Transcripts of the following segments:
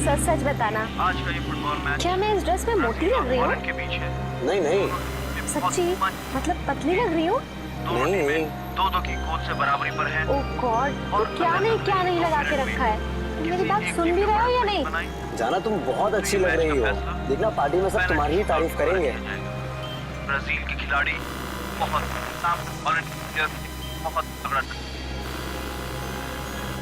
सच सच बताना, आज का ये फुटबॉल मैच क्या मैं इस ड्रेस में मोटी लग रही हूँ? के बीच है। नहीं नहीं सच्ची? मतलब पतली लग रही हूँ? दोनों टीमें दो की गोल से बराबरी पर है। ओह गॉड, तो क्या नहीं लगा के रखा है? तुम मेरी बात सुन भी रहे हो या नहीं? जाना, तुम बहुत अच्छी लग रही हो। देखना पार्टी में सब तुम्हारी ही तारीफ करेंगे। ब्राजील के खिलाड़ी बहुत तगड़ा।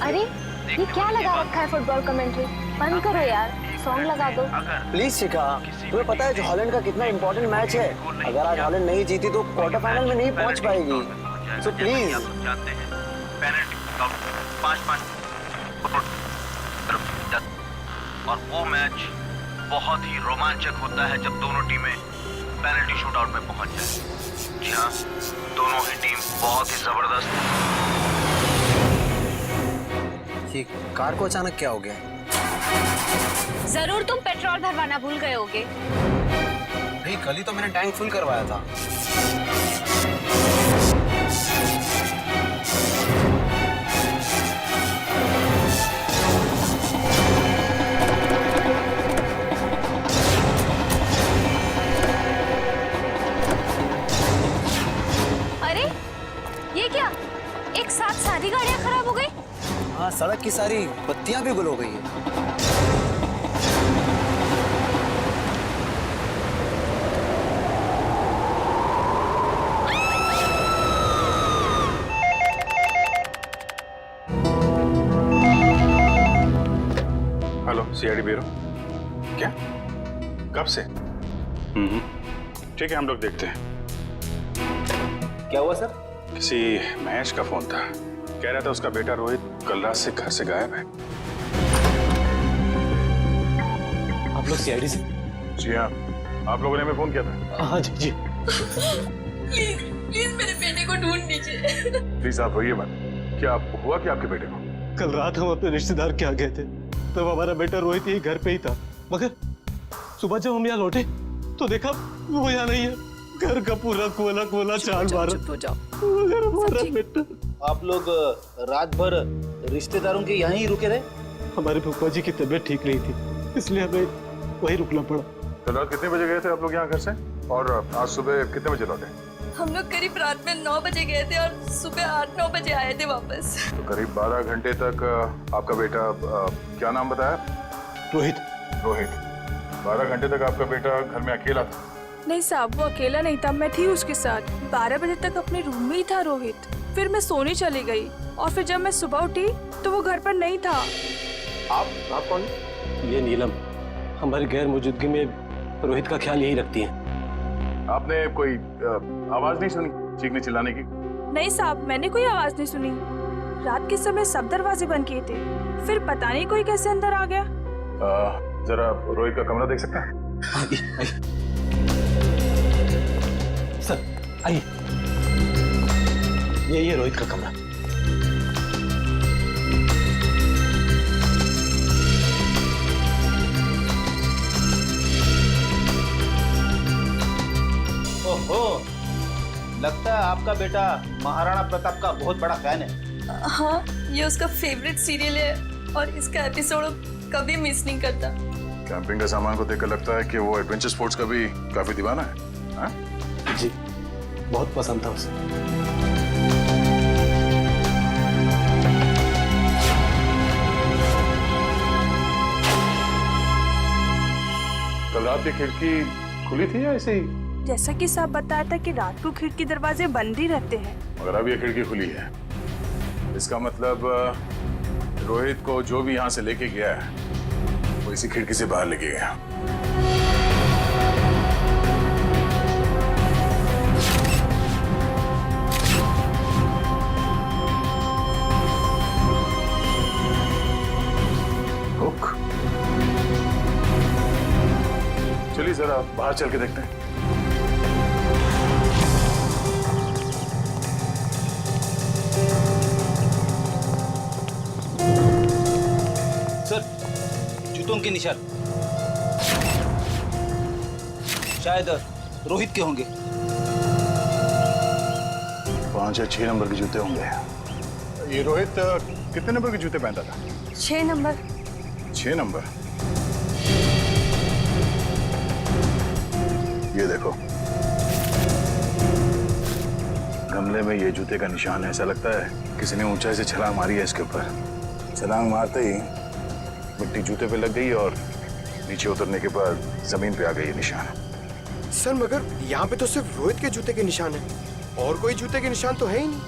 अरे ये क्या लगा रखा है फुटबॉल कमेंट्री? बंद करो यार, सॉन्ग लगा दो। प्लीज शिखा, तुम्हें पता है जो हॉलैंड का कितना इंपॉर्टेंट मैच है? अगर आज हॉलैंड नहीं जीती तो क्वार्टर फाइनल में नहीं पहुंच पाएगी। So please. जानते हैं पेनल्टी 5-5 और वो मैच बहुत ही रोमांचक होता है जब दोनों टीमें पेनल्टी शूटआउट में पहुंच जाए। जी हाँ, दोनों ही टीम बहुत ही जबरदस्त। ये कार को अचानक क्या हो गया? जरूर तुम पेट्रोल भरवाना भूल गए होगे। भाई कल ही तो मैंने टैंक फुल करवाया था। अरे ये क्या, एक साथ सारी गाड़ियां खराब हो गई? हाँ, सड़क की सारी बत्तियां भी गुल हो गई है। Hello, CID bureau. क्या? कब से? ठीक है, हम लोग देखते हैं। क्या हुआ सर? किसी महेश का फोन था, कह रहा था उसका बेटा रोहित कल रात से घर से गायब है। आप लोग सीआईडी से? जी हाँ, आप लोगों ने हमें फोन किया था। हाँ जी जी। प्लीज मेरे बेटे को ढूंढ लीजिए। प्लीज आप रोइए मत। क्या हुआ क्या आपके बेटे को? कल रात हम अपने रिश्तेदार के यहाँ गए थे, तब हमारा बेटा रोहित यही घर पे ही था, मगर सुबह जब हम यहाँ लौटे तो देखा वो यहाँ नहीं है। घर का पूरा कोला चाल मारा। मगर हमारा बेटा। आप लोग रात भर रिश्तेदारों के यहाँ ही रुके रहे? हमारे फूफा जी की तबीयत ठीक नहीं थी, इसलिए हमें वही रुकना पड़ा। कल रात कितने बजे गए थे आप लोग यहाँ घर से, और आज सुबह कितने बजे लौटे? हम लोग करीब रात में 9 बजे गए थे और सुबह 8-9 बजे आए थे वापस। तो करीब 12 घंटे तक आपका बेटा, क्या नाम बताया? रोहित। रोहित। 12 घंटे तक आपका बेटा घर में अकेला था? नहीं साहब, वो अकेला नहीं था, मैं थी उसके साथ। 12 बजे तक अपने रूम में ही था रोहित। फिर मैं सोने चली गई और फिर जब मैं सुबह उठी तो वो घर पर नहीं था। आप कौन? ये नीलम हमारी गैर मौजूदगी में रोहित का ख्याल यही रखती है। आपने कोई आवाज नहीं सुनी चीखने चिल्लाने की? नहीं साहब, मैंने कोई आवाज नहीं सुनी। रात के समय सब दरवाजे बंद किए थे, फिर पता नहीं कोई कैसे अंदर आ गया। जरा रोहित का कमरा देख सकता है? आइए सर, आइए। ये रोहित का कमरा। ओहो, लगता है आपका बेटा महाराणा प्रताप का बहुत बड़ा फैन है। हाँ, ये उसका फेवरेट सीरियल है और इसका एपिसोड कभी मिस नहीं करता। कैंपिंग का सामान को देखकर लगता है कि वो एडवेंचर स्पोर्ट्स का भी काफी दीवाना है। हाँ? जी, बहुत पसंद था उसे। कल रात की खिड़की खुली थी या ऐसे ही? जैसा कि साहब बताया था कि रात को खिड़की दरवाजे बंद ही रहते हैं। मगर अब ये खिड़की खुली है, इसका मतलब रोहित को जो भी यहाँ से लेके गया है वो इसी खिड़की से बाहर लेके गया। हुक। चलिए जरा बाहर चल के देखते हैं। सर, जूतों के निशान शायद रोहित के होंगे। 5 या 6 नंबर के जूते होंगे। ये रोहित कितने नंबर के जूते पहनता था? 6 नंबर। 6 नंबर? ये देखो, गमले में ये जूते का निशान है। ऐसा लगता है किसी ने ऊंचाई से छलांग मारी है इसके ऊपर। छलांग मारते ही मिट्टी जूते पे लग गई और नीचे उतरने के बाद जमीन पे आ गई ये निशान। सर मगर यहाँ पे तो सिर्फ रोहित के जूते के निशान है, और कोई जूते के निशान तो है ही नहीं।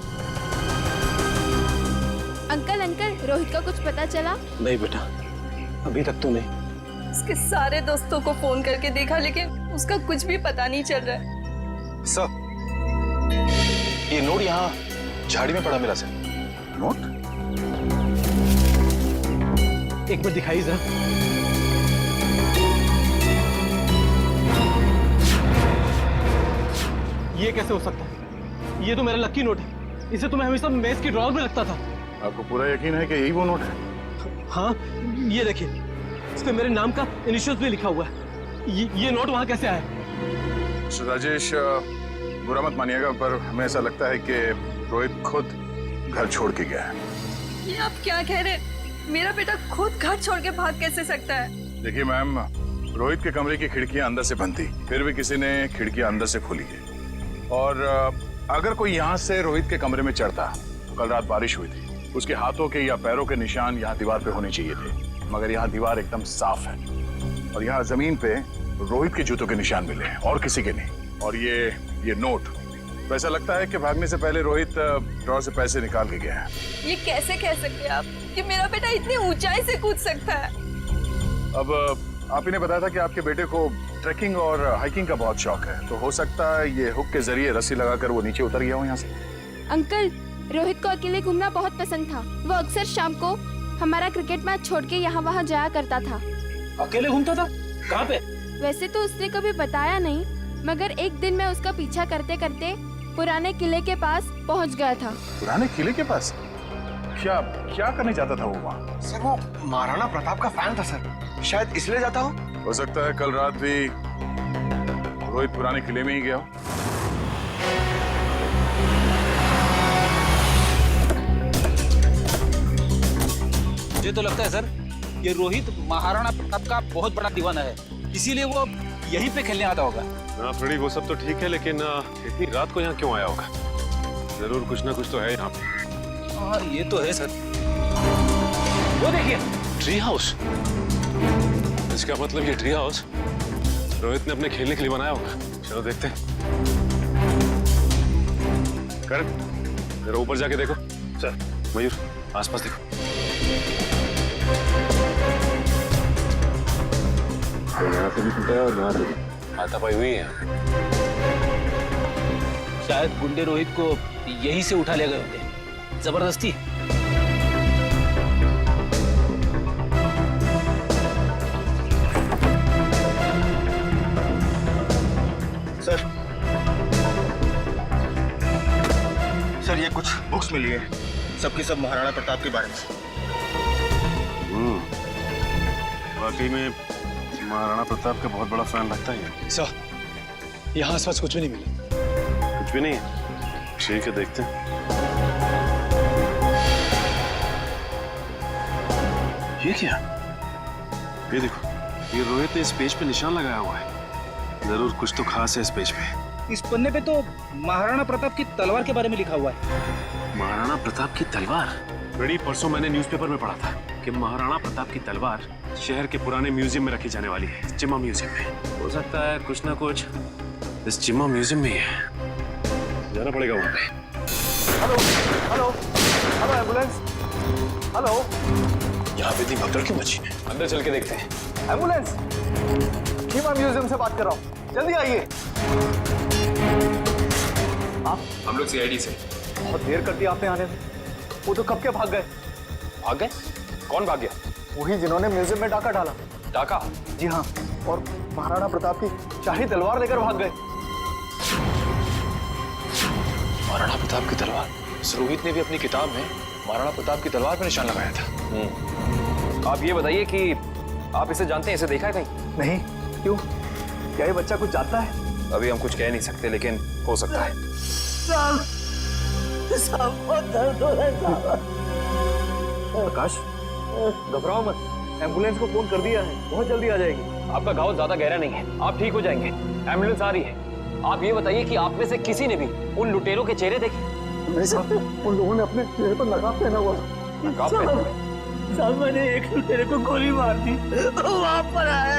अंकल रोहित का कुछ पता चला? नहीं बेटा, अभी तक तो नहीं। उसके सारे दोस्तों को फोन करके देखा लेकिन उसका कुछ भी पता नहीं चल रहा है। सर, ये नोट यहाँ झाड़ी में पड़ा मिला सर। नोट? एक मिनट दिखाई जरा। ये कैसे हो सकता है? ये तो मेरा लकी नोट है। इसे तो मैं हमेशा मेज की ड्रॉअर में रखता था। आपको पूरा यकीन है कि यही वो नोट है? हाँ, ये देखिए, इस पे मेरे नाम का इनिशियल्स भी लिखा हुआ है। ये नोट वहाँ कैसे आया? मिस्टर राजेश, बुरा मत मानिएगा, पर हमें ऐसा लगता है कि रोहित खुद घर छोड़ के गया है। ये आप क्या कह रहे हैं? मेरा बेटा खुद घर छोड़ के भाग कैसे सकता है? देखिए मैम, रोहित के कमरे की खिड़कियां अंदर से बंद थी, फिर भी किसी ने खिड़कियां अंदर से खोली है। और अगर कोई यहाँ से रोहित के कमरे में चढ़ता, कल रात बारिश हुई थी, उसके हाथों के या पैरों के निशान यहाँ दीवार पे होने चाहिए थे, मगर यहाँ दीवार एकदम साफ है और यहाँ जमीन पे रोहित के जूतों के निशान मिले हैं और किसी के नहीं। और ये नोट, तो ऐसा लगता है कि भागने से पहले रोहित ड्रॉर से पैसे निकाल के गया है। ये कैसे कह सकते हैं आप कि मेरा बेटा इतनी ऊंचाई से कूद सकता है? अब आप ही ने बताया था कि आपके बेटे को ट्रैकिंग और हाइकिंग का बहुत शौक है, तो हो सकता है ये हुक के जरिए रस्सी लगाकर वो नीचे उतर गया हो यहाँ से। अंकल, रोहित को अकेले घूमना बहुत पसंद था। वो अक्सर शाम को हमारा क्रिकेट मैच छोड़ के यहाँ वहाँ जाया करता था। अकेले घूमता था? कहाँ पे? वैसे तो उसने कभी बताया नहीं, मगर एक दिन मैं उसका पीछा करते करते पुराने किले के पास पहुँच गया था। पुराने किले के पास? क्या क्या करने जाता था वो वहाँ? सर वो महाराणा प्रताप का फैन था सर, शायद इसलिए जाता हो सकता है कल रात भी रोहित पुराने किले में ही गया हो। मुझे तो लगता है सर, ये रोहित महाराणा प्रताप का बहुत बड़ा दीवाना है, इसीलिए वो यहीं पे खेलने आता होगा। हाँ फ्रेडी, वो सब तो ठीक है, लेकिन इतनी रात को यहाँ क्यों आया होगा? जरूर कुछ ना कुछ तो है यहाँ पे। हाँ ये तो है सर। वो देखिए, ट्री हाउस। इसका मतलब ये ट्री हाउस रोहित ने अपने खेलने के लिए बनाया होगा। चलो देखते हैं। करण, जरा ऊपर जाके देखो। चल मयूर, आसपास देखो। यहाँ से भी टूटा है और यहाँ से भी हाथापाई हुई है। शायद गुंडे रोहित को यहीं से उठा ले गए होंगे, जबरदस्ती। सर ये कुछ बुक्स मिली है, सबकी सब महाराणा प्रताप के बारे में। वाकई में महाराणा प्रताप का बहुत बड़ा फैन लगता है। सर, यहाँ आसपास कुछ भी नहीं मिला। कुछ भी नहीं है? ठीक है, देखते हैं। ये क्या? ये देखो, ये रोहित ने इस पेज पे निशान लगाया हुआ है। जरूर कुछ तो खास है इस पेज पे। इस पन्ने पे तो महाराणा प्रताप की तलवार के बारे में लिखा हुआ है। महाराणा प्रताप की तलवार? बड़ी परसों मैंने न्यूज़पेपर में पढ़ा था कि महाराणा प्रताप की तलवार शहर के पुराने म्यूजियम में रखी जाने वाली है, चिम्मा म्यूजियम में। हो सकता है कुछ ना कुछ इस चिम्मा म्यूजियम में ही है। जाना पड़ेगा वहां पे। Hello hello hello ambulance, hello. यहाँ पे इतनी भगदड़ क्यों मची है? अंदर चल के देखते हैं। एम्बुलेंस, चिम्मा म्यूजियम से बात कर रहा हूँ, जल्दी आइए। आप? हम लोग सीआईडी से। बहुत देर कर दी आपने आने में। वो तो कब के भाग गए। भाग गए? कौन भाग गया? वही जिन्होंने म्यूजियम में डाका डाला। डाका? जी हाँ, और महाराणा प्रताप की शाही तलवार लेकर भाग गए। महाराणा प्रताप की तलवार? रोहित ने भी अपनी किताब में महाराणा प्रताप की तलवार पर निशान लगाया था। आप ये बताइए कि आप इसे जानते हैं, इसे देखा है कहीं? नहीं, क्यों? क्या ये बच्चा कुछ जानता है? अभी हम कुछ कह नहीं सकते, लेकिन हो सकता है। प्रकाश, घबराओ मत, एम्बुलेंस को फोन कर दिया है, बहुत जल्दी आ जाएगी। आपका घाव ज्यादा गहरा नहीं है, आप ठीक हो जाएंगे। एम्बुलेंस आ रही है। आप ये बताइए कि आप में से किसी ने भी उन लुटेरों के चेहरे देखे? नहीं सर, उन लोगों ने अपने चेहरे पर नकाब पहना हुआ था। नकाब पहना? साहब मैंने एक लुटेरे को गोली मार दी, वहां पर आया।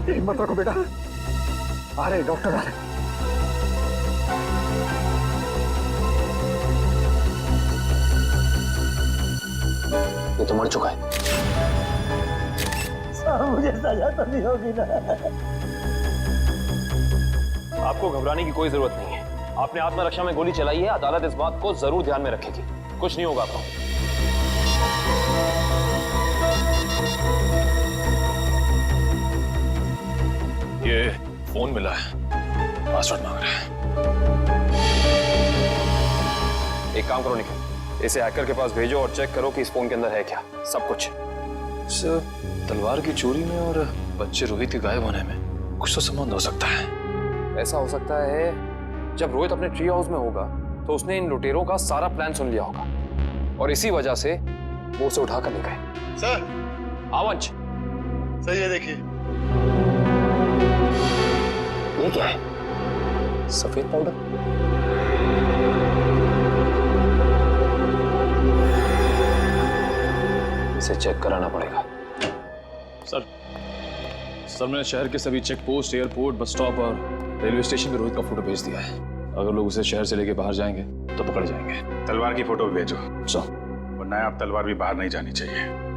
हिम्मत रखो बेटा, आ रहे डॉक्टर आ रहे। ये तो मर चुका है। मुझे सजा तो नहीं होगी ना? आपको घबराने की कोई जरूरत नहीं है। आपने आत्मरक्षा में गोली चलाई है, अदालत इस बात को जरूर ध्यान में रखेगी। कुछ नहीं होगा आपको। ये फोन मिला है, पासवर्ड मांग रहा है। एक काम करो निखिल, इसे हैकर के पास भेजो और चेक करो कि इस फोन के अंदर है क्या, सब कुछ। सर, तलवार की चोरी में और बच्चे रोहित के गायब होने में कुछ तो संबंध हो सकता है। ऐसा हो सकता है जब रोहित अपने ट्री हाउस में होगा तो उसने इन लुटेरों का सारा प्लान सुन लिया होगा और इसी वजह से वो उसे उठा कर ले गए। सर, आवंश, सर ये देखिए। ये क्या है? सफेद पाउडर? इसे चेक कराना पड़ेगा। सर मैंने शहर के सभी check post, airport, bus stop और रेलवे स्टेशन पे रोहित का फोटो भेज दिया है। अगर लोग उसे शहर से लेके बाहर जाएंगे तो पकड़े जाएंगे। तलवार की फोटो भी भेजो। सर, वरना आप तलवार भी बाहर नहीं जानी चाहिए।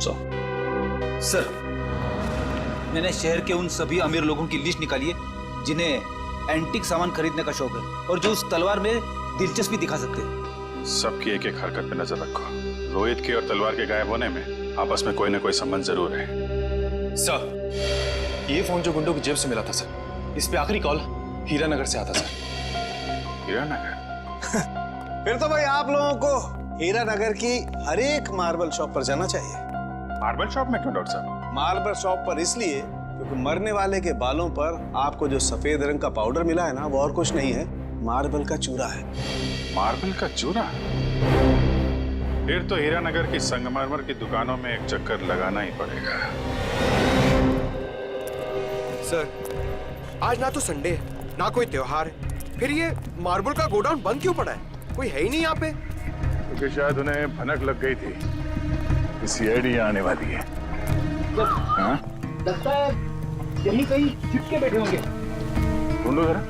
सर, मैंने शहर के उन सभी अमीर लोगों की लिस्ट निकाली है जिन्हें एंटीक सामान खरीदने का शौक है और जो उस तलवार में दिलचस्पी दिखा सकते हैं। सबकी एक एक हरकत पे नजर रखो। रोहित के और तलवार के गायब होने में आपस में कोई ना कोई संबंध जरूर है। सर, ये फोन जो गुंडों की जेब से मिला था सर, इस पे आखिरी कॉल हीरानगर से आता सर। हीरानगर? फिर तो भाई आप लोगों को हीरानगर की हर एक मार्बल शॉप पर जाना चाहिए। मार्बल शॉप में क्यों डॉक्टर साहब? मार्बल शॉप पर इसलिए क्योंकि मरने वाले के बालों पर आपको जो सफेद रंग का पाउडर मिला है ना, वो और कुछ नहीं है, मार्बल का चूरा है। मार्बल का चूरा? फिर तो हीरानगर की संगमरमर की दुकानों में एक चक्कर लगाना ही पड़ेगा। सर, आज ना तो संडे है, ना कोई त्योहार है, फिर ये मार्बल का गोडाउन बंद क्यों पड़ा है? कोई है ही नहीं यहाँ पे। क्योंकि शायद उन्हें भनक लग गई थी कि सीआईडी आने वाली है। हाँ? लगता है यही कहीं छिपके बैठे होंगे। ढूंढो जरा।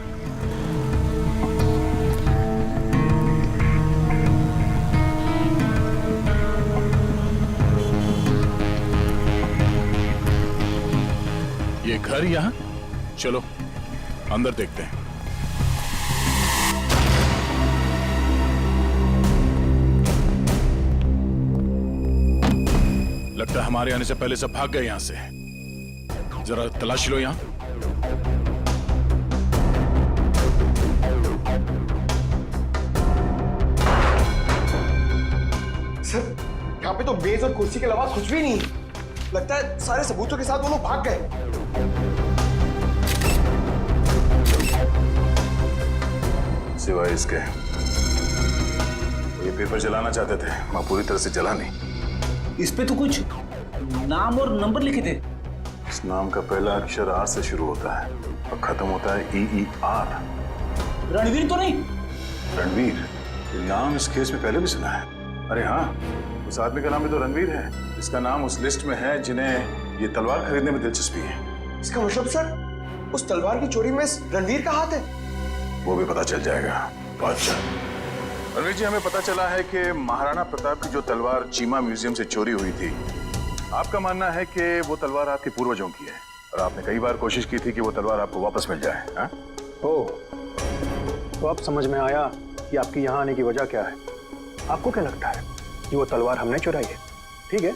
ये घर यहाँ? चलो अंदर देखते हैं। लगता है हमारे आने से पहले सब भाग गए यहां से। जरा तलाशी लो यहां। सर, यहाँ पे तो मेज और कुर्सी के अलावा कुछ भी नहीं। लगता है सारे सबूतों के साथ वो लोग भाग गए। सिवाय इसके ये पेपर जलाना चाहते थे, मैं पूरी तरह से जला नहीं। इस पे तो कुछ नाम और नंबर लिखे थे। इस नाम का पहला अक्षर आर से शुरू होता है और खत्म होता है EER। रणवीर तो नहीं? रणवीर? ये नाम इस केस में पहले भी सुना है। अरे हाँ, उस आदमी का नाम भी तो रणवीर है। इसका नाम उस लिस्ट में है जिन्हें ये तलवार खरीदने में दिलचस्पी है। इसका मतलब सर, उस तलवार की चोरी में रणवीर का हाथ है? वो भी पता चल जाएगा। अच्छा रणवीर जी, हमें पता चला है कि महाराणा प्रताप की जो तलवार चीमा म्यूजियम से चोरी हुई थी, आपका मानना है कि वो तलवार आपके पूर्वजों की है और आपने कई बार कोशिश की थी कि वो तलवार आपको वापस मिल जाए। हाँ? तो अब समझ में आया कि आपकी यहाँ आने की वजह क्या है। आपको क्या लगता है कि वो तलवार हमने चुराई है? ठीक है,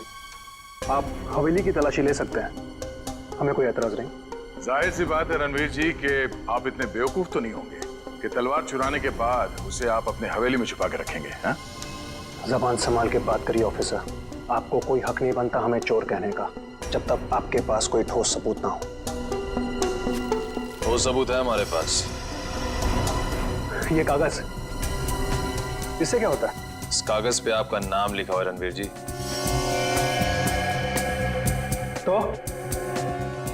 आप हवेली की तलाशी ले सकते हैं, हमें कोई एतराज नहीं। जाहिर सी बात है रणवीर जी कि आप इतने बेवकूफ तो नहीं होंगे कि तलवार चुराने के बाद उसे आप अपने हवेली में छुपा के रखेंगे। हाँ? जबान संभाल के बात करिए ऑफिसर। आपको कोई हक नहीं बनता हमें चोर कहने का जब तक आपके पास कोई ठोस सबूत ना हो। ठोस सबूत है हमारे पास। ये कागज, इससे क्या होता है? इस कागज पे आपका नाम लिखा हुआ है रणवीर जी। तो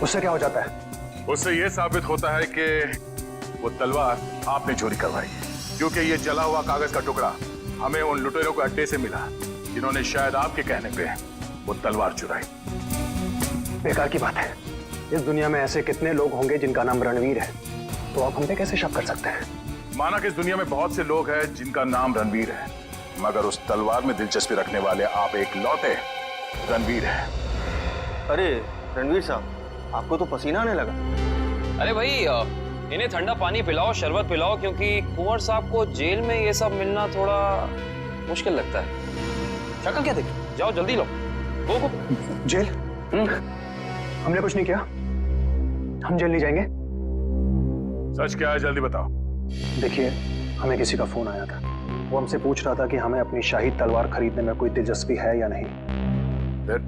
उससे क्या हो जाता है? उससे यह साबित होता है कि वो तलवार आपने चोरी करवाई है, क्योंकि ये जला हुआ कागज का टुकड़ा हमें उन लुटेरों के अड्डे से मिला जिन्होंने शायद आपके कहने पे वो तलवार चुराई। बेकार की बात है। इस दुनिया में ऐसे कितने लोग होंगे जिनका नाम रणवीर है, तो आप हम पे कैसे शक कर सकते हैं? माना कि इस दुनिया में बहुत से लोग हैं जिनका नाम रणवीर है, मगर उस तलवार में दिलचस्पी रखने वाले आप एक लौते रणवीर हैं। अरे रणवीर साहब, आपको तो पसीना आने लगा। अरे भाई, इन्हें ठंडा पानी पिलाओ, शरबत पिलाओ, क्योंकि कुंवर साहब को जेल में ये सब मिलना थोड़ा मुश्किल लगता है। शक्ल क्या देख? जाओ जल्दी लो। गो। जेल? हमने कुछ नहीं किया, हम जेल नहीं जाएंगे। सच क्या है, जल्दी बताओ। देखिए, हमें किसी का फोन आया था। वो हमसे पूछ रहा था कि हमें अपनी शाही तलवार खरीदने में कोई दिलचस्पी है या नहीं। फिर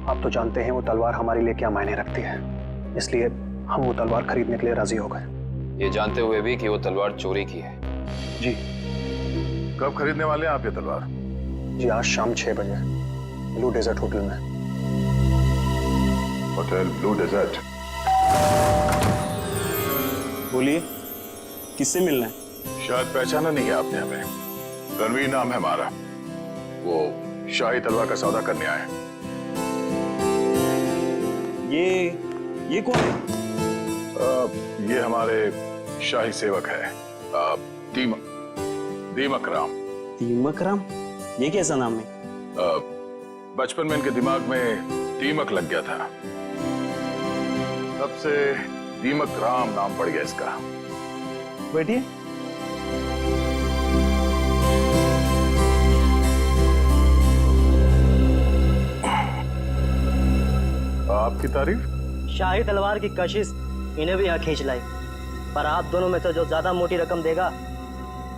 आप तो जानते हैं वो तलवार हमारे लिए क्या मायने रखती है, इसलिए हम वो तलवार खरीदने के लिए राजी हो गए। ये जानते हुए भी कि वो तलवार चोरी की है। जी। कब खरीदने वाले हैं आप ये तलवार? जी, आज शाम 6 बजे ब्लू डेजर्ट होटल में। Hotel blue desert. बोलिए, किससे मिलना है? शायद पहचाना नहीं है आपने हमें। रणवीर नाम है हमारा। वो शाही तलवार का सौदा करने आए हैं। ये कौन है? ये हमारे शाही सेवक है, दीमक राम। दीमक राम? ये कैसा नाम है? बचपन में इनके दिमाग में दीमक लग गया था, तब से दीमक राम नाम पड़ गया इसका। बैठिए। आपकी तारीफ? शाही तलवार की कशिश इन्हें भी यहाँ खींच लाई, पर आप दोनों में से जो ज्यादा मोटी रकम देगा,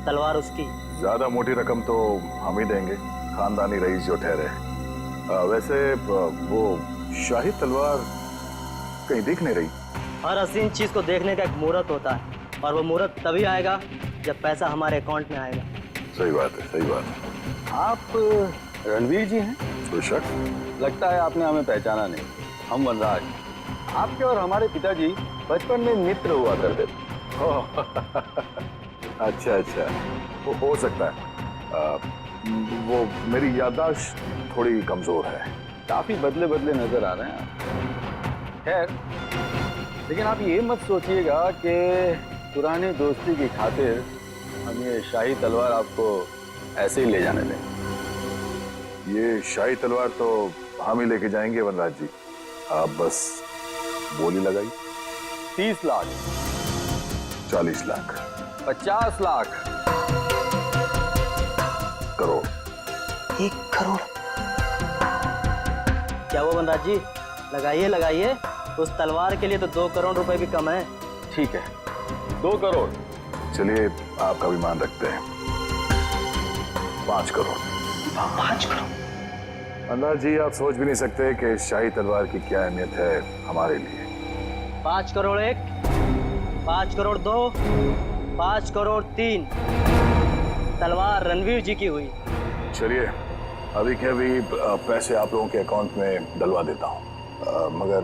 तलवार उसकी। ज्यादा मोटी रकम तो हम ही देंगे, खानदानी रईस जो ठहरे। वैसे वो शाही तलवार कहीं दिख नहीं रही। हर हसीन चीज को देखने का एक मुहूर्त होता है, और वो मुहूर्त तभी आएगा जब पैसा हमारे अकाउंट में आएगा। सही बात है, सही बात है। आप रणवीर जी हैं? कोई शक? लगता है आपने हमें पहचाना नहीं। हम वनराज। आपके और हमारे पिताजी बचपन में मित्र हुआ करते थे। अच्छा अच्छा, वो हो सकता है। वो मेरी याददाश्त थोड़ी कमजोर है। काफी बदले बदले नजर आ रहे हैं आप। खैर, लेकिन आप ये मत सोचिएगा कि पुरानी दोस्ती की खातिर हम ये शाही तलवार आपको ऐसे ही ले जाने दें। ये शाही तलवार तो हम ही लेके जाएंगे वनराज जी, आप बस बोली लगाई। 30 लाख, 40 लाख, 50 लाख, करोड़। 1 करोड़? क्या वो वनराज जी, लगाइए लगाइए। उस तलवार के लिए तो 2 करोड़ रुपए भी कम है। ठीक है, 2 करोड़। चलिए, आपका भी मान रखते हैं। 5 करोड़। 5 करोड़? वनराज जी, आप सोच भी नहीं सकते कि इस शाही तलवार की क्या अहमियत है हमारे लिए। 5 करोड़ 1, 5 करोड़ 2, 5 करोड़ 3। तलवार रणवीर जी की हुई। चलिए, अभी के अभी पैसे आप लोगों के अकाउंट में डलवा देता हूँ, मगर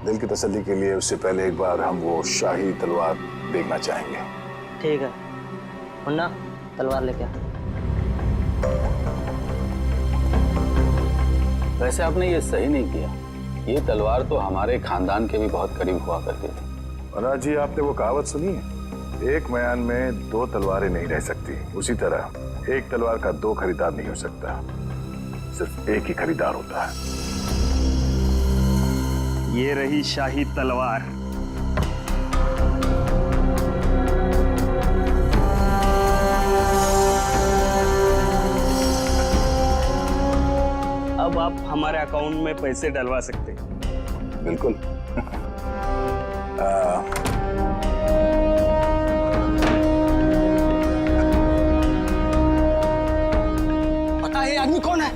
दिल की तसल्ली के लिए उससे पहले एक बार हम वो शाही तलवार देखना चाहेंगे। ठीक है, मुन्ना तलवार लेके आ। वैसे आपने ये सही नहीं किया। ये तलवार तो हमारे खानदान के भी बहुत करीब हुआ करती थी। वनराज जी, आपने वो कहावत सुनी है, एक म्यान में 2 तलवारें नहीं रह सकती। उसी तरह एक तलवार का 2 खरीदार नहीं हो सकता, सिर्फ एक ही खरीदार होता है। ये रही शाही तलवार। अब आप हमारे अकाउंट में पैसे डलवा सकते हैं। बिल्कुल। पता है ये आदमी कौन है?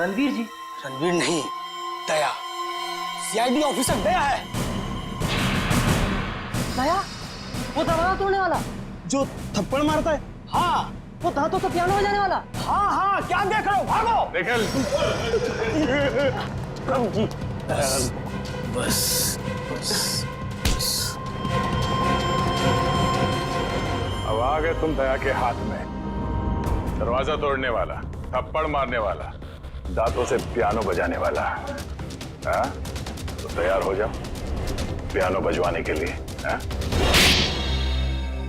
रणवीर जी। रणवीर नहीं, दया। सीआईडी ऑफिसर दया है। दया? वो दरवाजा तोड़ने वाला जो थप्पड़ मारता है? हाँ, वो दांतों से पियानो बजाने वाला। हाँ हाँ, क्या देख रहे हो? भागो। निखिल, बस बस बस। अब आ गए तुम दया के हाथ में, दरवाजा तोड़ने वाला, थप्पड़ मारने वाला, दांतों से पियानो बजाने वाला। हाँ? तो तैयार हो जाओ पियानो बजवाने के लिए। हाँ?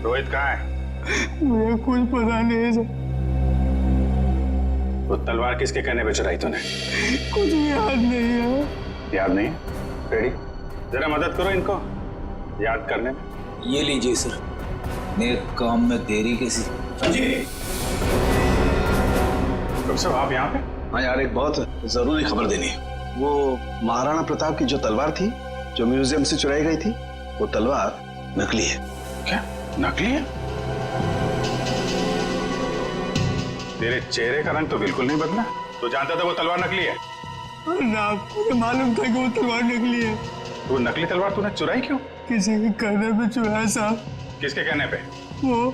रोहित कहाँ है? मुझे कुछ पता नहीं है सर। वो तलवार किसके कहने पे चुराई तूने? कुछ भी याद नहीं है। याद नहीं? रेडी, जरा मदद करो इनको याद करने में। ये लीजिए सर, नेक काम में देरी कैसी। डॉक्टर साहब आप यहाँ पे? हाँ यार, एक बहुत जरूरी खबर देनी है। वो महाराणा प्रताप की जो तलवार थी, जो म्यूजियम से चुराई गई थी, वो तलवार नकली है। क्या नकली है? तेरे चेहरे का रंग तो बिल्कुल नहीं बदला। तो जानता था वो तलवार नकली है? मुझे मालूम था कि वो तलवार नकली है। तो नकली तलवार तूने चुराई क्यों? किसी के कहने पे चुराया साहब। किसके कहने पे? वो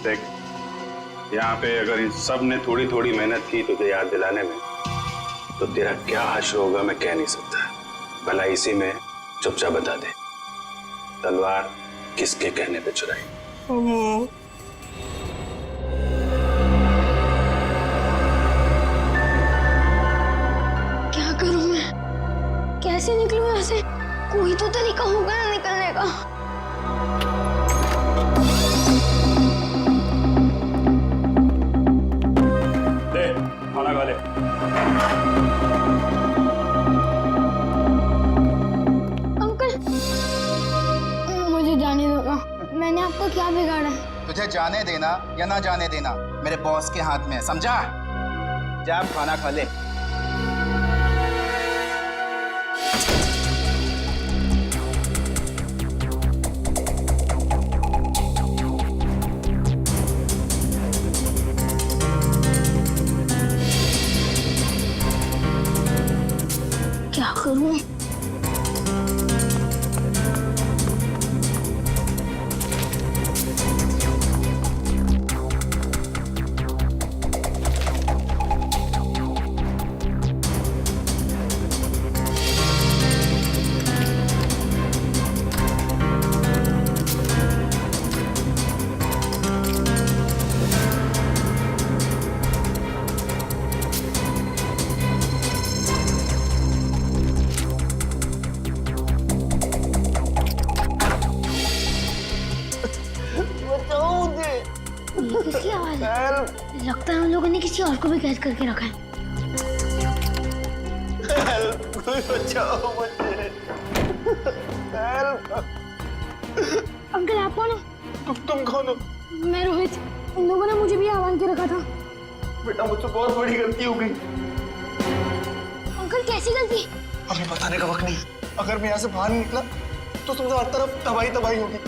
देख, यहाँ पे अगर इन सब ने थोड़ी थोड़ी मेहनत की तुझे याद दिलाने में, तो तेरा क्या हश्र होगा मैं कह नहीं सकता। भला इसी में चुपचाप बता दे, तलवार किसके कहने पे चुराई? वो क्या करूं मैं? कैसे निकलूं यहाँ से? कोई तो तरीका होगा ना निकलने का। ले, खाना खा ले। अंकल, मुझे जाने दो ना। मैंने आपको क्या बिगाड़ा? तुझे जाने देना या ना जाने देना मेरे बॉस के हाथ में है, समझा? जा खाना खा ले। क्या करूं? किसकी आवाज है? लगता है उन लोगों ने किसी और को भी कैद करके रखा है। कोई बचाओ मुझे। अंकल आप कौन हो? तुम कौन हो? मैं रोहित। इन लोगों ने मुझे भी आह्वान के रखा था। बेटा मुझसे बहुत बड़ी गलती हो गई। अंकल कैसी गलती? हमें बताने का वक्त नहीं। अगर मैं यहाँ से बाहर नहीं निकला तो तुमसे हर तरफ तबाही तबाही होगी।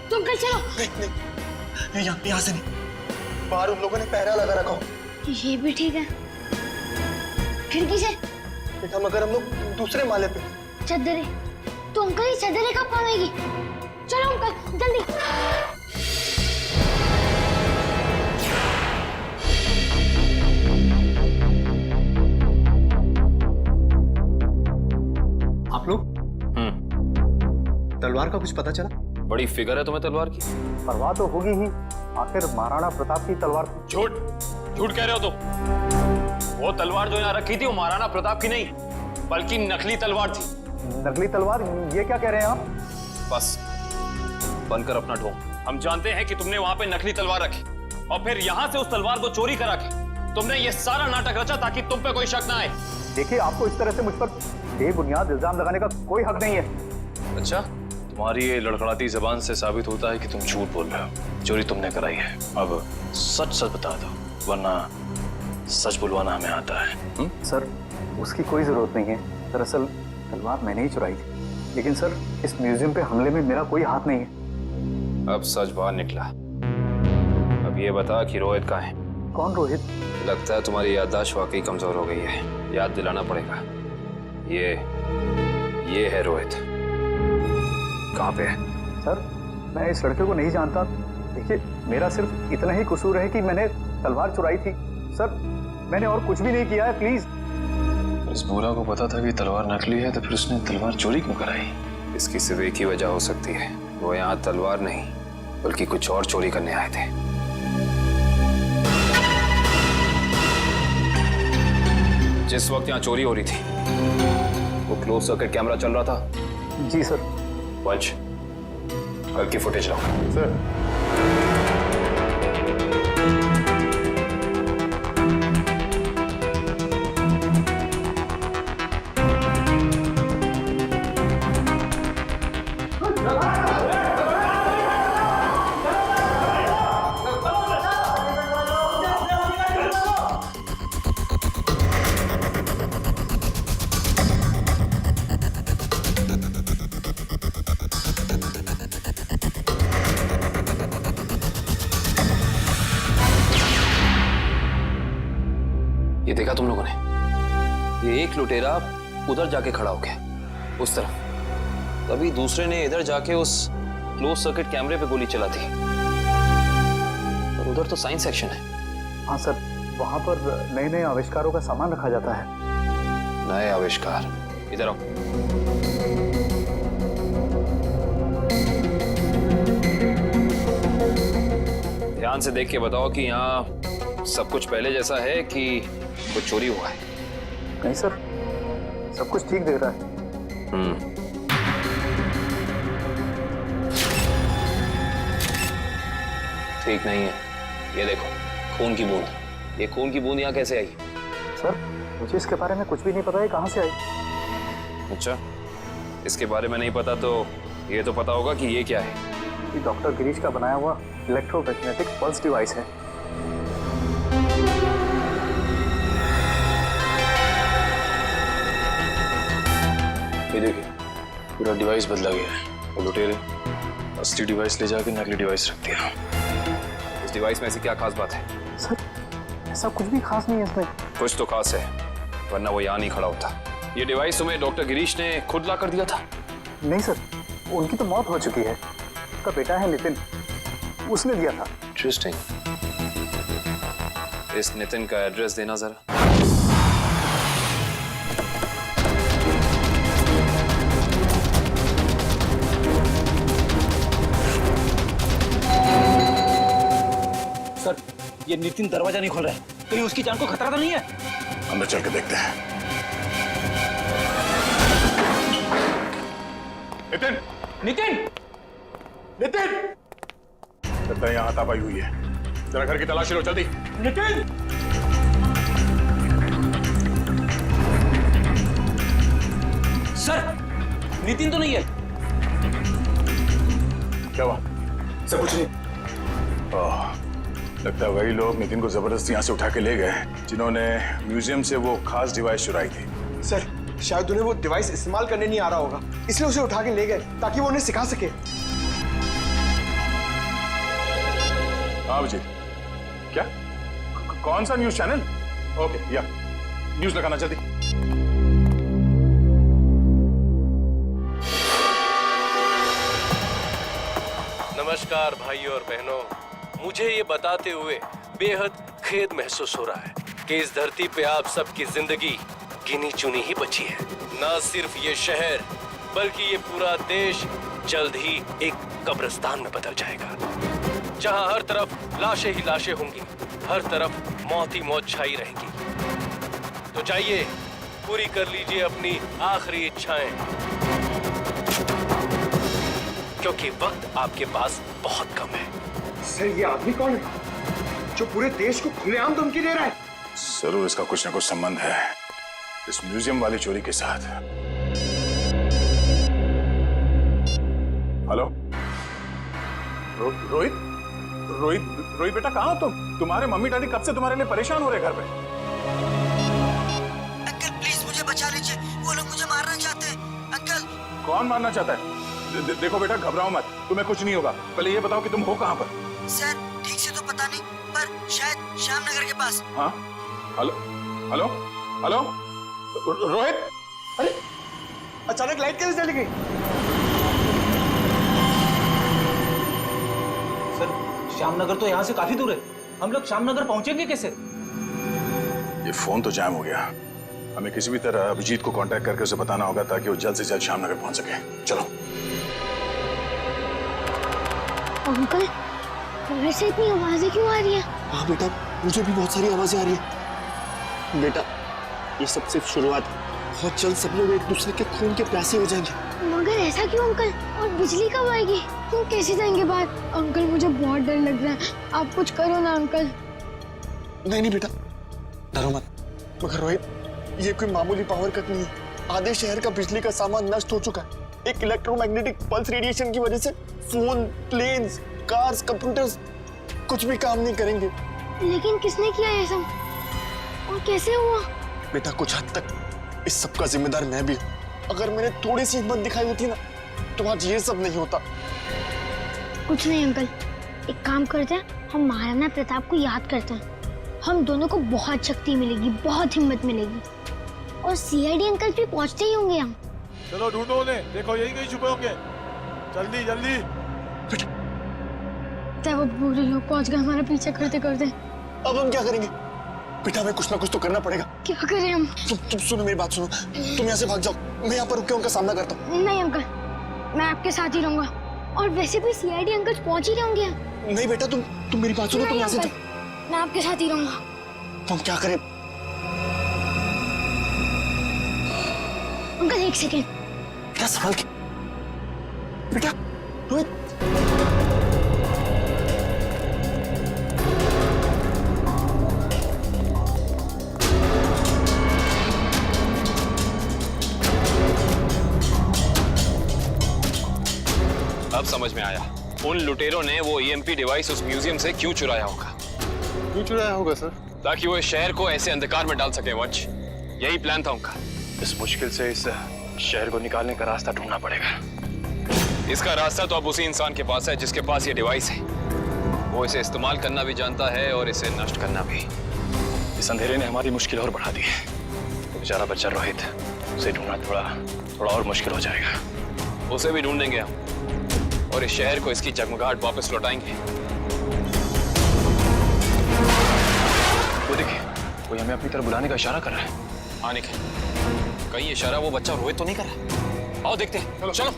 तो अंकल चलो। नहीं, यहाँ से नहीं। बाहर उन लोगों ने पहरा लगा रखा हो। ये भी ठीक है। खिड़की से बेटा मगर हम लोग दूसरे माले पे। चद्दरें तो अंकल ये चद्दरें कब काम आएगी? चलो अंकल जल्दी। आप लोग तलवार का कुछ पता चला? बड़ी फिगर है तुम्हें तलवार की। परवाह तो होगी ही, आखिर महाराणा प्रताप की तलवार। झूठ झूठ कह रहे हो तुम। वो तलवार जो यहाँ रखी थी वो महाराणा प्रताप की नहीं बल्कि नकली तलवार थी। नकली तलवार? ये क्या कह रहे हैं आप? बस बंद कर अपना ढोंग। हम जानते हैं कि तुमने वहां पे नकली तलवार रखी और फिर यहाँ से उस तलवार को चोरी करा के तुमने ये सारा नाटक रचा ताकि तुम पे कोई शक ना आए। देखिए, आपको इस तरह से मुझ पर बेबुनियाद इल्जाम लगाने का कोई हक नहीं है। अच्छा, तुम्हारी ये लड़खड़ाती जबान से साबित होता है कि तुम झूठ बोल रहे हो। चोरी तुमने कराई है। अब सच सच बता दो, वरना सच बुलवाना हमें आता है। सर, उसकी कोई जरूरत नहीं है। दरअसल तलवार मैंने ही चुराई थी। लेकिन सर, इस म्यूजियम पे हमले में मेरा कोई हाथ नहीं है। अब सच बाहर निकला। अब ये बता कि रोहित कहाँ है? कौन रोहित? लगता है तुम्हारी याददाश्त वाकई कमजोर हो गई है। याद दिलाना पड़ेगा। ये है रोहित। कहाँ पे है? सर, मैं इस लड़के को नहीं जानता। देखिए, मेरा सिर्फ इतना ही कसूर है कि मैंने तलवार चुराई थी। सर, मैंने और कुछ भी नहीं किया है, प्लीज। इस बूढ़ा को पता था कि तलवार नकली है, तो फिर उसने तलवार चोरी क्यों कराई? इसकी सिर्फ एक ही वजह हो सकती है, वो यहाँ तलवार नहीं बल्कि कुछ और चोरी करने आए थे। जिस वक्त यहाँ चोरी हो रही थी वो क्लोज सर्किट कैमरा चल रहा था। जी सर। वंश, कल की फुटेज लाओ। सर। ये देखा तुम लोगों ने? ये एक लुटेरा उधर जाके खड़ा हो गया उस तरफ, तभी दूसरे ने इधर जाके उस क्लोज सर्किट कैमरे पे गोली चला दी। और उधर तो साइंस सेक्शन है। हाँ सर, वहाँ पर नए नए आविष्कारों का सामान रखा जाता है। नए आविष्कार? इधर आओ। ध्यान से देख के बताओ कि यहाँ सब कुछ पहले जैसा है कि कुछ चोरी हुआ है? नहीं सर, सब कुछ ठीक दिख रहा है। ठीक नहीं है। ये देखो, खून की बूंद। ये खून की बूंद यहाँ कैसे आई? सर, मुझे इसके बारे में कुछ भी नहीं पता है, कहाँ से आई। अच्छा, इसके बारे में नहीं पता तो ये तो पता होगा कि ये क्या है। ये डॉक्टर गिरीश का बनाया हुआ इलेक्ट्रोमैग्नेटिक पल्स डिवाइस है। ये देखिए, पूरा डिवाइस बदला गया है और लुटेरे असली डिवाइस ले जाके नकली डिवाइस रख दिया। इस डिवाइस में ऐसी क्या खास बात है? सर, ऐसा कुछ भी खास नहीं है इसमें। कुछ तो खास है, वरना वो यहाँ नहीं खड़ा होता। ये डिवाइस तुम्हें डॉक्टर गिरीश ने खुद ला कर दिया था? नहीं सर, उनकी तो मौत हो चुकी है। उनका बेटा है नितिन, उसने दिया था। इंटरेस्टिंग। इस नितिन का एड्रेस देना जरा। सर, ये नितिन दरवाजा नहीं खोल रहा है, कहीं उसकी जान को खतरा तो नहीं है? अंदर चल के देखते हैं। नितिन! नितिन! नितिन! लगता है यहाँ हाथापाई हुई है। जरा घर की तलाशी लो जल्दी। नितिन! सर, नितिन तो नहीं है। क्या हुआ? सब कुछ नहीं। लगता है वही लोग नितिन को जबरदस्ती यहाँ से उठा के ले गए जिन्होंने म्यूजियम से वो खास डिवाइस चुराई थी। सर, शायद उन्हें वो डिवाइस इस्तेमाल करने नहीं आ रहा होगा, इसलिए उसे उठा के ले गए ताकि वो उन्हें सिखा सके। हाँ अभिजीत, क्या? कौन सा न्यूज चैनल? ओके, या न्यूज लगाना जल्दी। नमस्कार भाइयों और बहनों, मुझे ये बताते हुए बेहद खेद महसूस हो रहा है कि इस धरती पे आप सबकी जिंदगी गिनी चुनी ही बची है। न सिर्फ ये शहर बल्कि ये पूरा देश जल्द ही एक कब्रिस्तान में बदल जाएगा, जहां हर तरफ लाशें ही लाशें होंगी, हर तरफ मौत ही मौत छाई रहेगी। तो जाइए, पूरी कर लीजिए अपनी आखिरी इच्छाएं, क्योंकि वक्त आपके पास बहुत कम है। सर, ये आदमी कौन है जो पूरे देश को खुलेआम धमकी दे रहा है? जरूर इसका कुछ न कुछ संबंध है इस म्यूजियम वाली चोरी के साथ। हेलो रोहित? रोहित बेटा, कहाँ हो तुम? तुम्हारे मम्मी डैडी कब से तुम्हारे लिए परेशान हो रहे घर पे? अंकल प्लीज मुझे बचा लीजिए, वो लोग मुझे मारना चाहते हैं। अंकल। कौन मारना चाहता है? देखो बेटा, घबराओ मत, तुम्हें कुछ नहीं होगा। पहले ये बताओ कि तुम हो कहाँ पर? सर, ठीक से तो पता नहीं, पर शायद श्यामनगर के पास। हाँ? Hello hello hello Rohit? अरे अचानक लाइट कैसे चली गई? सर, श्यामनगर तो यहाँ से काफी दूर है, हम लोग श्यामनगर पहुंचेंगे कैसे? ये फोन तो जैम हो गया। हमें किसी भी तरह अभिजीत को कांटेक्ट करके उसे बताना होगा ताकि वो जल्द से जल्द श्यामनगर पहुंच सके। चलो। अंकल, वैसे इतनी आवाजें क्यों आ रही है? हाँ बेटा, मुझे भी बहुत सारी आवाजें आ रही है। बेटा, ये सब सिर्फ शुरुआत है। बहुत जल्द सब लोग एक दूसरे के खून के प्यासे हो जाएंगे। मगर ऐसा क्यों अंकल? और बिजली कब आएगी? तुम कैसे जाएंगे बाहर? अंकल, मुझे बहुत डर लग रहा है, आप कुछ करो ना अंकल। नहीं नहीं बेटा, डरो मत। मगर रोहित, ये कोई मामूली पावर कट नहीं है। आधे शहर का बिजली का सामान नष्ट हो चुका है। एक इलेक्ट्रोमैग्नेटिक पल्स रेडिएशन की वजह से फोन, प्लेन्स, कार्स, कंप्यूटर्स कुछ भी काम नहीं करेंगे। लेकिन किसने किया ये सब और कैसे हुआ? बेटा, कुछ हद तक इस सब का जिम्मेदार मैं भी हूँ। अगर मैंने थोड़ी सी हिम्मत दिखाई होती ना, तो आज ये सब नहीं होता। कुछ नहीं अंकल, एक काम करते हैं, हम महाराणा प्रताप को याद करते हैं। हम दोनों को बहुत शक्ति मिलेगी, बहुत हिम्मत मिलेगी, और सीआईडी अंकल भी पहुंचते ही होंगे। हम चलो ढूंढो उन्हें, देखो यही कहीं छुपे होंगे। जल्दी जल्दी। वो बुरे लोग पहुंच गए हमारा पीछा करते करते। अब हम क्या करेंगे? बेटा, हमें कुछ ना कुछ तो करना पड़ेगा। क्या करें हम? तुम सुनो मेरी बात सुनो। तुम यहाँ से भाग जाओ, मैं यहाँ पर रुक के उनका सामना करता हूँ। नहीं अंकल, मैं आपके साथ ही रहूंगा, और वैसे भी सीआईडी अंकल पहुंच ही रहे होंगे। नहीं बेटा, तुम मेरी बात सुनो, तुम यहाँ से जाओ। मैं आपके साथ ही रहूंगा। तुम क्या करें? अंकल एक सेकेंड। बेटा संभाल के। बेटा, रोहित। अब समझ में आया, उन लुटेरों ने वो ईएमपी डिवाइस उस म्यूजियम से क्यों चुराया होगा। क्यों चुराया होगा सर? ताकि वो इस शहर को ऐसे अंधकार में डाल सके वंश। यही प्लान था उनका। इस मुश्किल से इस शहर को निकालने का रास्ता ढूंढना पड़ेगा। इसका रास्ता तो अब उसी इंसान के पास है जिसके पास ये डिवाइस है। वो इसे इस्तेमाल करना भी जानता है और इसे नष्ट करना भी। इस अंधेरे ने हमारी मुश्किल और बढ़ा दी है। तो बेचारा बच्चा रोहित, उसे ढूंढना थोड़ा और मुश्किल हो जाएगा। उसे भी ढूंढेंगे हम, और इस शहर को इसकी जगमगाहट वापस लौटाएंगे। वो देखिए, कोई हमें अपनी तरफ बुलाने का इशारा कर रहा है। आने के कहीं इशारा वो बच्चा रोहित तो नहीं कर रहा? आओ देखते हैं। चलो चलो।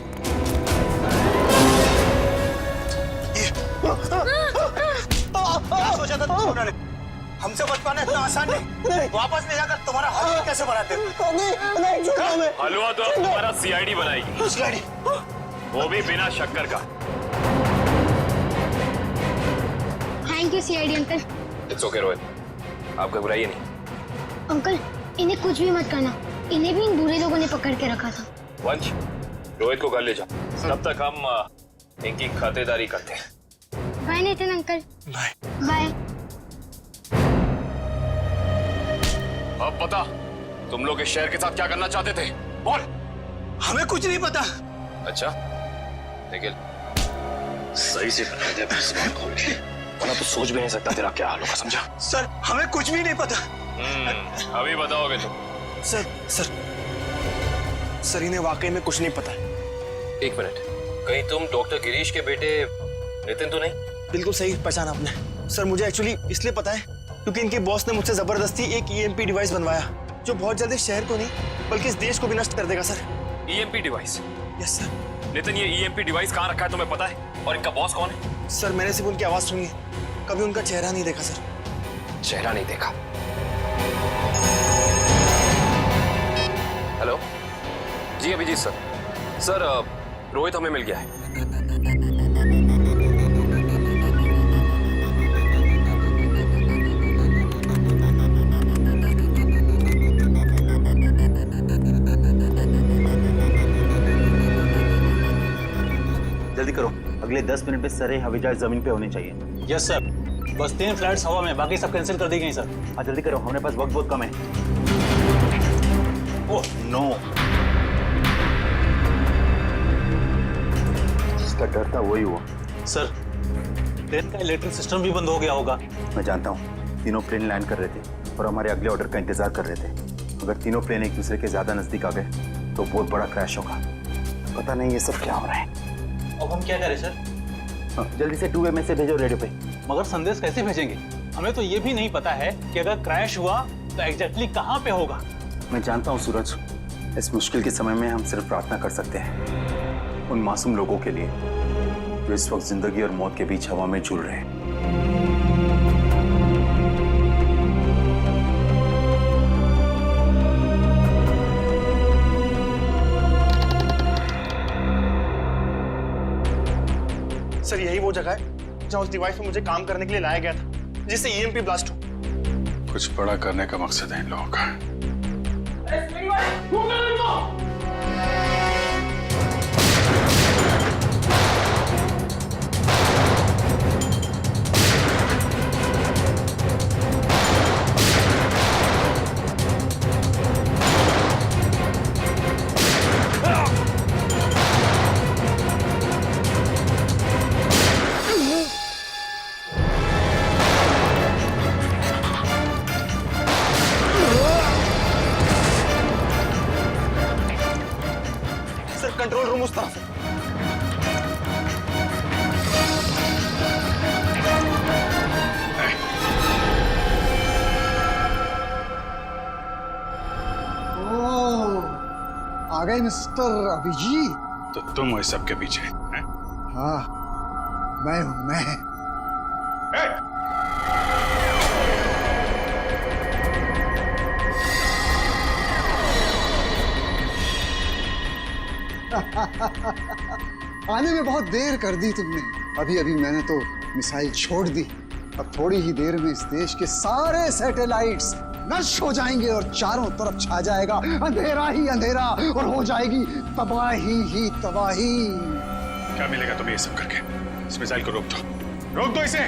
क्या सोचा था तुमने? हमसे बच पाना इतना आसान नहीं। वापस ले जाकर तुम्हारा हलवा कैसे बनाते? हलवा तो अब तुम्हारा सीआईडी बनाएगी। सीआईडी? वो भी बिना शक्कर का। Thank you CID uncle. It's okay Rohit, आप घबराइए नहीं। अंकल, इन्हें कुछ भी मत करना। इन्हें भी इन बुरे लोगों ने पकड़ के रखा था। वंश, रोहित को घर ले जाओ, तब तक हम इनकी खातिरदारी करते हैं। Bye Nitin uncle. Bye bye. अब बता, तुम लोग इस शहर के साथ क्या करना चाहते थे? बोल। हमें कुछ नहीं पता। अच्छा, निखिल सही से बता दे जुबान खोल के, वरना तो सोच भी नहीं सकता तेरा क्या हाल होगा, समझा? सर, हमें कुछ भी नहीं पता। अभी बताओगे तुम? सर इन्हें वाकई में कुछ नहीं पता है। एक मिनट, कहीं तुम डॉक्टर गिरीश के बेटे नितिन तो नहीं? बिल्कुल सही पहचाना आपने। सर, मुझे एक्चुअली इसलिए पता है क्योंकि इनके बॉस ने मुझसे जबरदस्ती एक ईएमपी डिवाइस बनवाया, जो बहुत जल्द इस शहर को नहीं बल्कि इस देश को भी नष्ट कर देगा। Sir, EMP device? Yes sir. Nitin, ये ईएमपी डिवाइस कहाँ रखा है तुम्हें पता है? और इनका बॉस कौन है? सर, मैंने सिर्फ उनकी आवाज सुनी है, कभी उनका चेहरा नहीं देखा। सर, चेहरा नहीं देखा? हेलो जी, अभिजीत सर। सर, रोहित हमें मिल गया है। जल्दी करो, अगले 10 मिनट में सारे हवाई जहाज जमीन पे होने चाहिए। Yes sir. बस 3 फ्लाइट्स हवा में, बाकी सब कैंसिल कर दी गई सर। हाँ जल्दी करो, हमारे पास वक्त बहुत कम है। ओह नो, जिसका डर था वही हुआ। सर, प्लेन का इलेक्ट्रिक सिस्टम भी बंद हो गया होगा। मैं जानता हूँ, तीनों प्लेन लैंड कर रहे थे और हमारे अगले ऑर्डर का इंतजार कर रहे थे। अगर तीनों प्लेन एक दूसरे के ज्यादा नजदीक आ गए तो बहुत बड़ा क्रैश होगा। पता नहीं ये सब क्या हो रहा है। अब हम क्या करें सर? हाँ, जल्दी से 2 वे मैसेज भेजो रेडियो पे। मगर संदेश कैसे भेजेंगे? हमें तो ये भी नहीं पता है कि अगर क्रैश हुआ तो एग्जैक्टली कहाँ पे होगा। मैं जानता हूँ सूरज, इस मुश्किल के समय में हम सिर्फ प्रार्थना कर सकते हैं उन मासूम लोगों के लिए जो इस वक्त जिंदगी और मौत के बीच हवा में झूल रहे हैं। सर यही वो जगह है जहाँ उस डिवाइस में मुझे काम करने के लिए लाया गया था, जिससे ईएमपी ब्लास्ट हो। कुछ बड़ा करने का मकसद है इन लोगों का। कंट्रोल रूम उस तरफ है। आ गए मिस्टर अभिजीत। तो तुम इस सब के पीछे हैं? हाँ, मैं हूं मैं। आने में बहुत देर कर दी तुमने। अभी अभी मैंने तो मिसाइल छोड़ दी। अब थोड़ी ही देर में इस देश के सारे सैटेलाइट्स नष्ट हो जाएंगे और चारों तरफ छा जाएगा अंधेरा ही अंधेरा और हो जाएगी तबाही ही तबाही। क्या मिलेगा तुम्हें ये सब करके? इस मिसाइल को रोक दो इसे।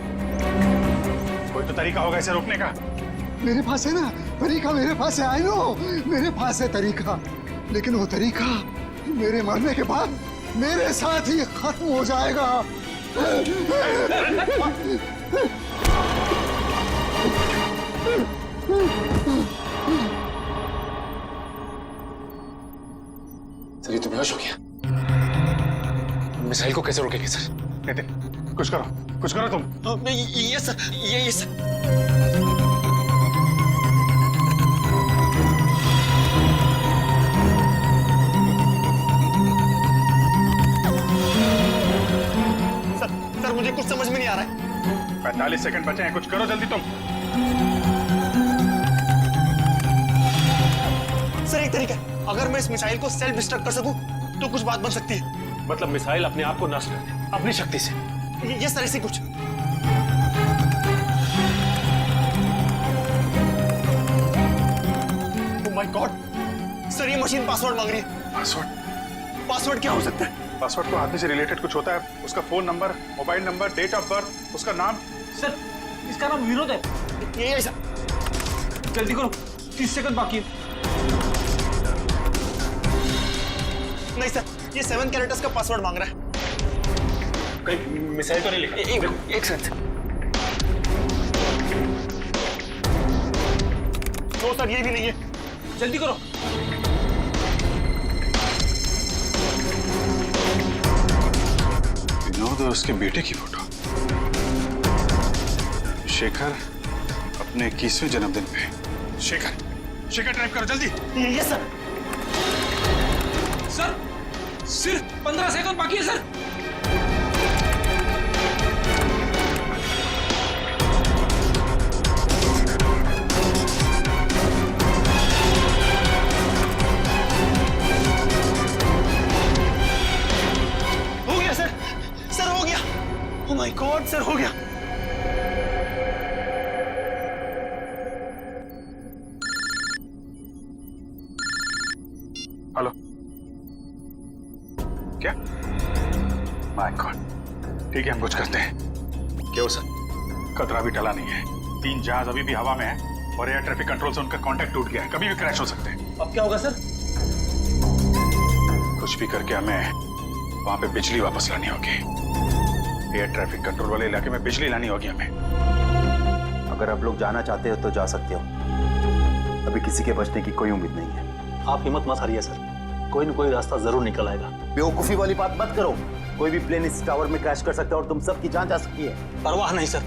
कोई तो तरीका होगा इसे रोकने का। मेरे पास है ना तरीका, मेरे पास है। आई नो, मेरे पास है तरीका, लेकिन वो तरीका मेरे मरने के बाद मेरे साथ ही खत्म हो जाएगा। सर ये तो बेहोश हो गया। मिसाइल को कैसे रोकेंगे सर? नितिन कुछ करो तुम। ये सर, ये सर। सर मुझे कुछ समझ में नहीं आ रहा है। 45 सेकंड बचे हैं, कुछ करो जल्दी तुम। सर एक तरीका है, अगर मैं इस मिसाइल को सेल्फ डिस्ट्रक्ट कर सकूं तो कुछ बात बन सकती है। मतलब मिसाइल अपने आप को नष्ट कर दे अपनी शक्ति से? ये सर ऐसी कुछ। ओह माय गॉड सर, ये मशीन पासवर्ड मांग रही है। पासवर्ड क्या हो सकता है? पासवर्ड तो आदमी से रिलेटेड कुछ होता है। उसका phone number, mobile number, date of birth, उसका नाम। सर इसका नाम विनोद है। ये ऐसा। जल्दी करो, 30 सेकंड बाकी है। नहीं सर, ये 7 कैरेक्टर्स का पासवर्ड मांग रहा है। कहीं मिसाइल तो नहीं लिखा? एक सेकंड। नो सर, ये भी नहीं है। जल्दी करो। विनोद और उसके बेटे की फोटो। शेखर अपने 21वें जन्मदिन पे। शेखर टाइप करो जल्दी। ये सर। सर सिर्फ 15 सेकंड बाकी है सर। हो गया सर, सर हो गया। ओह माय गॉड सर, हो गया। हेलो, क्या? माय गॉड, ठीक है हम कुछ करते हैं। क्या हो सर? खतरा भी टला नहीं है। 3 जहाज अभी भी हवा में है और एयर ट्रैफिक कंट्रोल से उनका कांटेक्ट टूट गया है। कभी भी क्रैश हो सकते हैं। अब क्या होगा सर? कुछ भी करके हमें वहां पे बिजली वापस लानी होगी। एयर ट्रैफिक कंट्रोल वाले इलाके में बिजली लानी होगी हमें। अगर आप लोग जाना चाहते हो तो जा सकते हो। अभी किसी के बचने की कोई उम्मीद नहीं है। आप हिम्मत मत हारिए सर, कोई न कोई रास्ता जरूर निकल आएगा। बेवकूफी वाली बात मत करो। कोई भी प्लेन इस टावर में क्रैश कर सकता है और तुम सबकी जान जा सकती है। परवाह नहीं सर,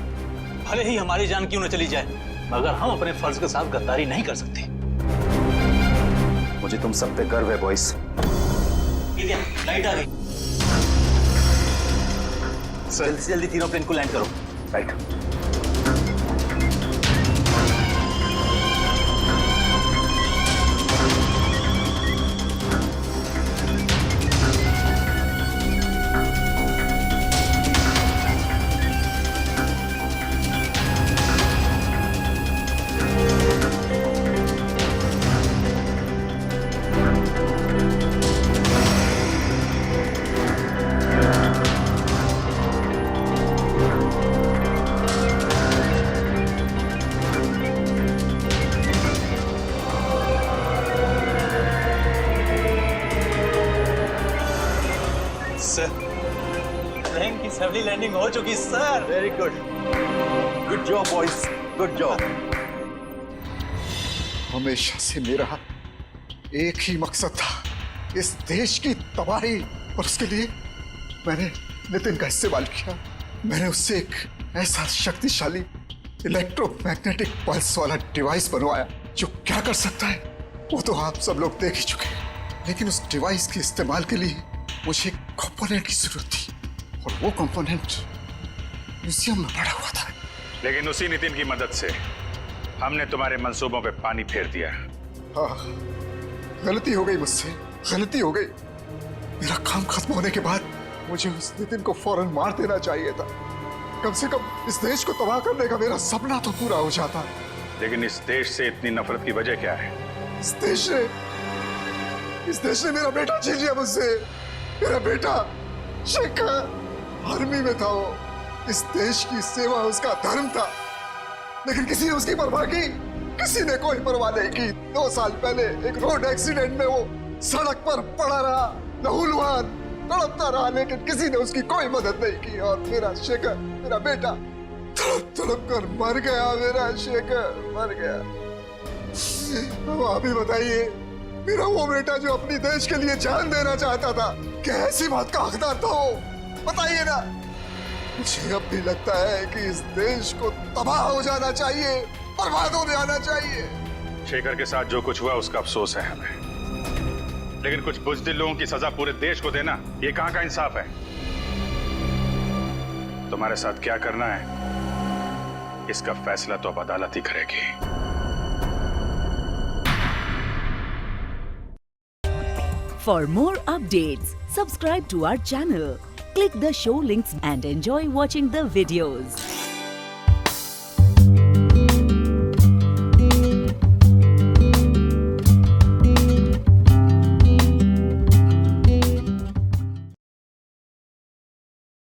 भले ही हमारी जान क्यों न चली जाए, मगर हम अपने फर्ज के साथ गद्दारी नहीं कर सकते। मुझे तुम सब पे गर्व है बॉयज। लाइट आ गई। जल्दी से जल्दी तीनों प्लेन को लैंड करो। राइट। प्लेन की सफली लैंडिंग हो चुकी sir. Very good. Good job boys, good job. हमेशा से मेरा एक ही मकसद था, इस देश की तबाही, और उसके लिए मैंने नितिन का इस्तेमाल किया। मैंने उससे एक ऐसा शक्तिशाली इलेक्ट्रोमैग्नेटिक पल्स वाला डिवाइस बनवाया जो क्या कर सकता है वो तो आप सब लोग देख ही चुके हैं। लेकिन उस डिवाइस के इस्तेमाल के लिए मुझे एक कंपोनेंट की जरूरत थी, और वो कंपोनेंट म्यूजियम में पड़ा हुआ था। लेकिन उसी नितिन की मदद से हमने तुम्हारे मंसूबों पे पानी फेर दिया। हाँ, गलती हो गई मुझसे, गलती हो गई। मेरा काम खत्म होने के बाद मुझे उस नितिन को फौरन मार देना चाहिए था। कम से कम इस देश को तबाह करने का मेरा सपना तो पूरा हो जाता। लेकिन इस देश से इतनी नफरत की वजह क्या है? इस देश ने मेरा बेटा छीन लिया मुझसे। मेरा बेटा शेखर आर्मी में था। वो इस देश की सेवा उसका धर्म था, लेकिन किसी ने उसकी परवाह की? किसी ने कोई परवाह नहीं की। 2 साल पहले एक रोड एक्सीडेंट में वो सड़क पर पड़ा रहा, लहूलुहान तड़पता रहा, लेकिन किसी ने उसकी कोई मदद नहीं की। और मेरा शेखर, मेरा बेटा तड़प तड़प कर मर गया। मेरा शेखर मर गया। अब आप ही बताइए, मेरा वो बेटा जो अपनी देश के लिए जान देना चाहता था, क्या ऐसी बात का हकदार था वो? बताइए ना। मुझे अब भी लगता है कि इस देश को तबाह हो जाना चाहिए, बर्बाद हो जाना चाहिए। शेखर के साथ जो कुछ हुआ उसका अफसोस है हमें, लेकिन कुछ बुज़दिल लोगों की सजा पूरे देश को देना ये कहां का इंसाफ है? तुम्हारे साथ क्या करना है इसका फैसला तो अब अदालत ही करेगी। For more updates, subscribe to our channel, click the show links and enjoy watching the videos.